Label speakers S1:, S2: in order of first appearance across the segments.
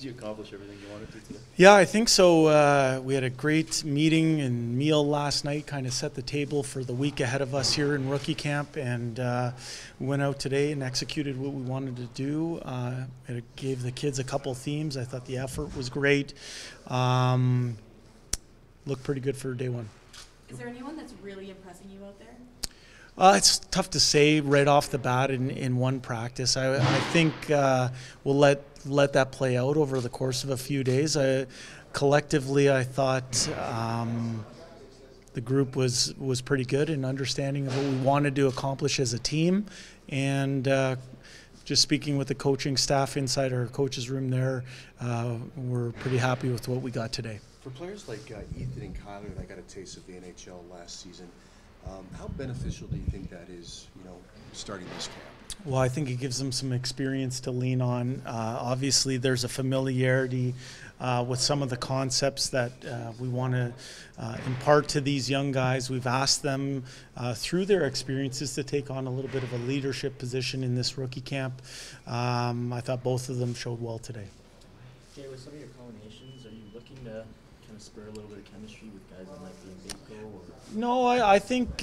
S1: Did you accomplish everything you wanted to today?
S2: Yeah, I think so. We had a great meeting and meal last night, kind of set the table for the week ahead of us here in rookie camp, and we went out today and executed what we wanted to do. It gave the kids a couple themes. I thought the effort was great. Looked pretty good for day one.
S3: Is there anyone that's really impressing you out there?
S2: It's tough to say right off the bat in one practice. I think we'll let that play out over the course of a few days. Collectively, I thought the group was pretty good in understanding of what we wanted to accomplish as a team, and just speaking with the coaching staff inside our coaches' room there, we're pretty happy with what we got today.
S4: For players like Ethan and Kyler that got a taste of the NHL last season, how beneficial do you think that is, starting this camp?
S2: Well, I think it gives them some experience to lean on. Obviously, there's a familiarity with some of the concepts that we want to impart to these young guys. We've asked them through their experiences to take on a little bit of a leadership position in this rookie camp. I thought both of them showed well today.
S1: Jay, with some of your combinations, are you looking to kind of spur a little bit of chemistry with guys that might be in Bakersfield?
S2: No, I think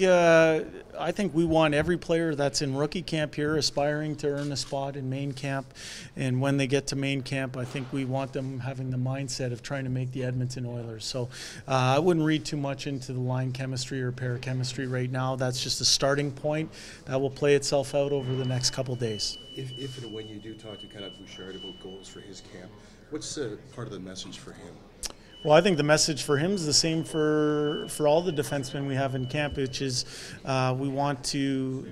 S2: we want every player that's in rookie camp here aspiring to earn a spot in main camp, and when they get to main camp, I think we want them having the mindset of trying to make the Edmonton Oilers. So I wouldn't read too much into the line chemistry or pair chemistry right now. That's just a starting point that will play itself out over the next couple days.
S4: If and when you do talk to kind of Bouchard about goals for his camp, what's part of the message for him?
S2: Well, I think the message for him is the same for all the defensemen we have in camp, which is we want to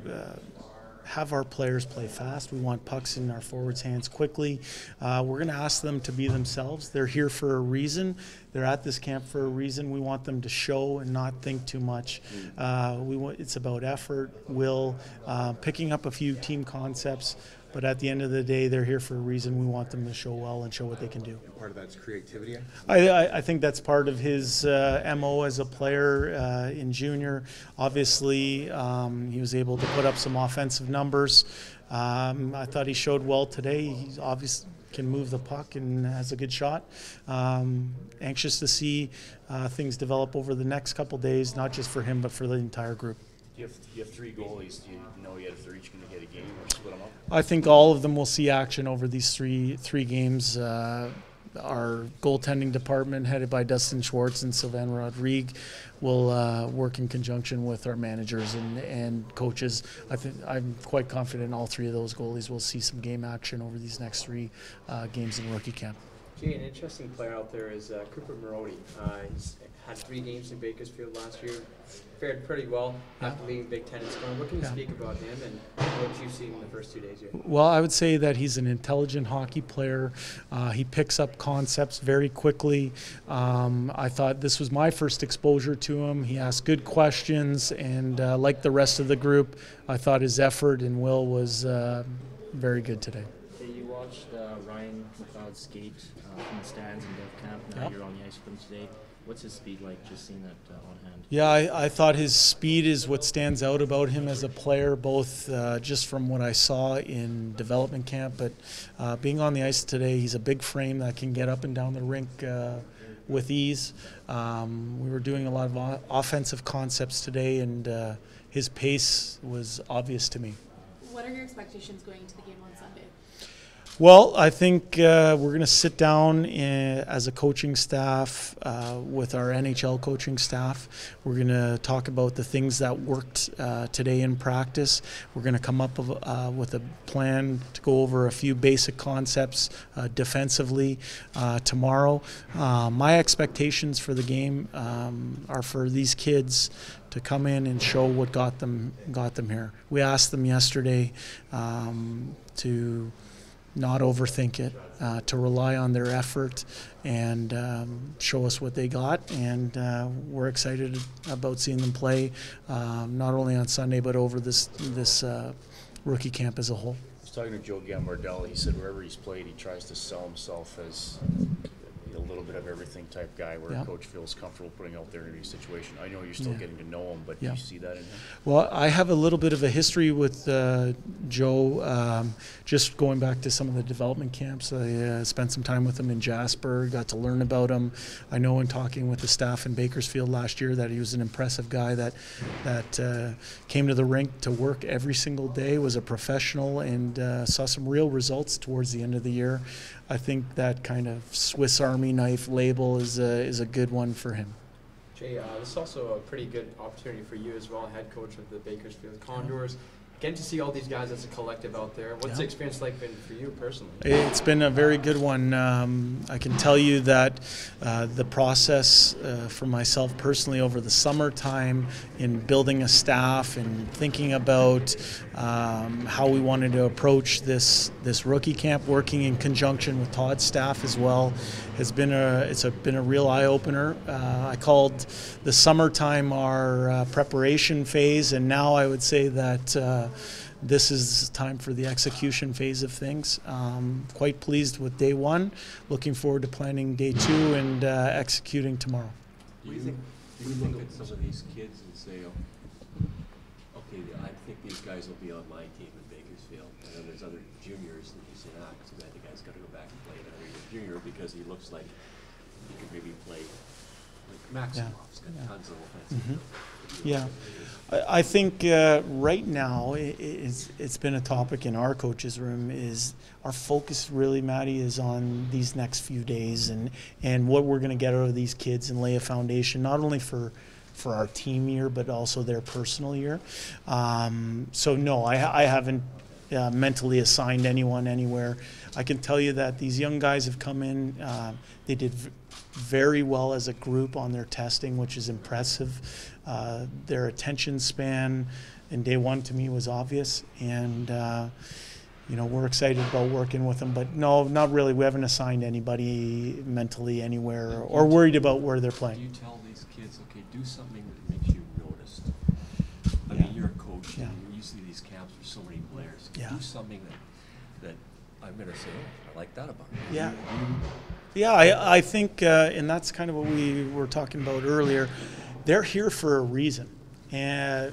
S2: have our players play fast. We want pucks in our forwards' hands quickly. We're going to ask them to be themselves. They're here for a reason. They're at this camp for a reason. We want them to show and not think too much. It's about effort, will, picking up a few team concepts. But at the end of the day, they're here for a reason. We want them to show well and show what they can do.
S4: And part of that's creativity?
S2: I think that's part of his MO as a player in junior. Obviously, he was able to put up some offensive numbers. I thought he showed well today. He obviously can move the puck and has a good shot. Anxious to see things develop over the next couple days, not just for him, but for the entire group.
S1: You have three goalies. Do you know yet if they're each going to get a game or split them up?
S2: I think all of them will see action over these three games. Our goaltending department, headed by Dustin Schwartz and Sylvain Rodrigue, will work in conjunction with our managers and coaches. I'm quite confident all three of those goalies will see some game action over these next three games in rookie camp.
S5: Jay, an interesting player out there is Cooper Marody. He's had 3 games in Bakersfield last year, fared pretty well after leading Big Ten in scoring. What can you speak about him and what you've seen in the first 2 days here?
S2: Well, I would say that he's an intelligent hockey player. He picks up concepts very quickly. I thought this was my first exposure to him. He asked good questions, and like the rest of the group, I thought his effort and will was very good today.
S1: You watched Ryan McLeod skate from the stands in Dev Camp. Now you're on the ice with him today. What's his speed like, just seeing that on hand?
S2: Yeah, I thought his speed is what stands out about him as a player, both just from what I saw in development camp, but being on the ice today, he's a big frame that can get up and down the rink with ease. We were doing a lot of offensive concepts today, and his pace was obvious to me.
S3: What are your expectations going into the game on Sunday?
S2: Well, I think we're going to sit down as a coaching staff with our NHL coaching staff. We're going to talk about the things that worked today in practice. We're going to come up with a plan to go over a few basic concepts defensively tomorrow. My expectations for the game are for these kids to come in and show what got them here. We asked them yesterday to not overthink it, to rely on their effort and show us what they got. And we're excited about seeing them play, not only on Sunday, but over this rookie camp as a whole.
S1: I was talking to Joe Gambardella. He said wherever he's played, he tries to sell himself as
S6: a little bit of everything type guy where a coach feels comfortable putting out there in any situation. I know you're still getting to know him, but do you see that in him?
S2: Well, I have a little bit of a history with Joe, just going back to some of the development camps. I spent some time with him in Jasper, got to learn about him. I know in talking with the staff in Bakersfield last year that he was an impressive guy that came to the rink to work every single day, was a professional, and saw some real results towards the end of the year. I think that kind of Swiss Army knife label is a good one for him.
S5: Jay, this is also a pretty good opportunity for you as well, head coach of the Bakersfield Condors. Getting to see all these guys as a collective out there, what's the experience like been for you personally?
S2: It's been a very good one. I can tell you that the process for myself personally over the summertime in building a staff and thinking about how we wanted to approach this rookie camp, working in conjunction with Todd's staff as well, has been been a real eye opener. I called the summertime our preparation phase, and now I would say that this is time for the execution phase of things. Quite pleased with day one. Looking forward to planning day two and executing tomorrow.
S7: Do you look at some of these kids and say, oh, okay, I think these guys will be on my team in Bakersfield, and then there's other juniors that you say, too bad the guy's got to go back and play another junior because he looks like he could maybe play like Maximov's got tons of offensive.
S2: Yeah, I think right now it's been a topic in our coaches' room. Is our focus really, Maddie, is on these next few days and what we're going to get out of these kids and lay a foundation not only for our team year but also their personal year. So no, I haven't mentally assigned anyone anywhere. I can tell you that these young guys have come in. They did very well as a group on their testing, which is impressive. Their attention span in day one to me was obvious, and we're excited about working with them. But no, not really. We haven't assigned anybody mentally anywhere or worried about where they're playing.
S7: Do you tell these kids, okay, do something that makes you noticed? I mean, you're a coach. And you see these camps for so many players. Do something that I'm going to say, oh, I like that about you.
S2: Yeah, I think, and that's kind of what we were talking about earlier. They're here for a reason, and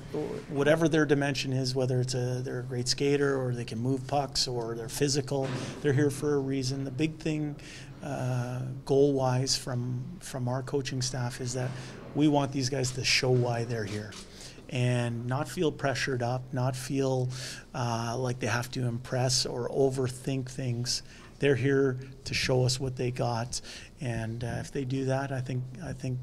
S2: whatever their dimension is, whether it's they're a great skater or they can move pucks or they're physical, they're here for a reason. The big thing, goal-wise, from our coaching staff is that we want these guys to show why they're here, and not feel pressured up, not feel like they have to impress or overthink things. They're here to show us what they got, and if they do that, I think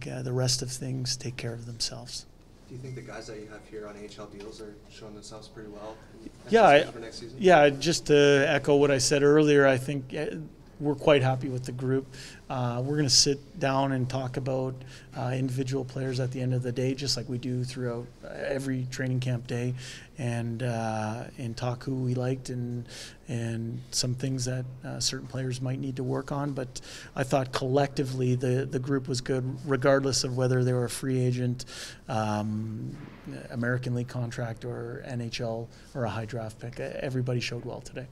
S2: the rest of things take care of themselves.
S4: Do you think the guys that you have here on AHL deals are showing themselves pretty well? For next season?
S2: Yeah. Just to echo what I said earlier, I think we're quite happy with the group. We're going to sit down and talk about individual players at the end of the day, just like we do throughout every training camp day, and talk who we liked and some things that certain players might need to work on. But I thought collectively the group was good, regardless of whether they were a free agent, American League contract, or NHL or a high draft pick. Everybody showed well today.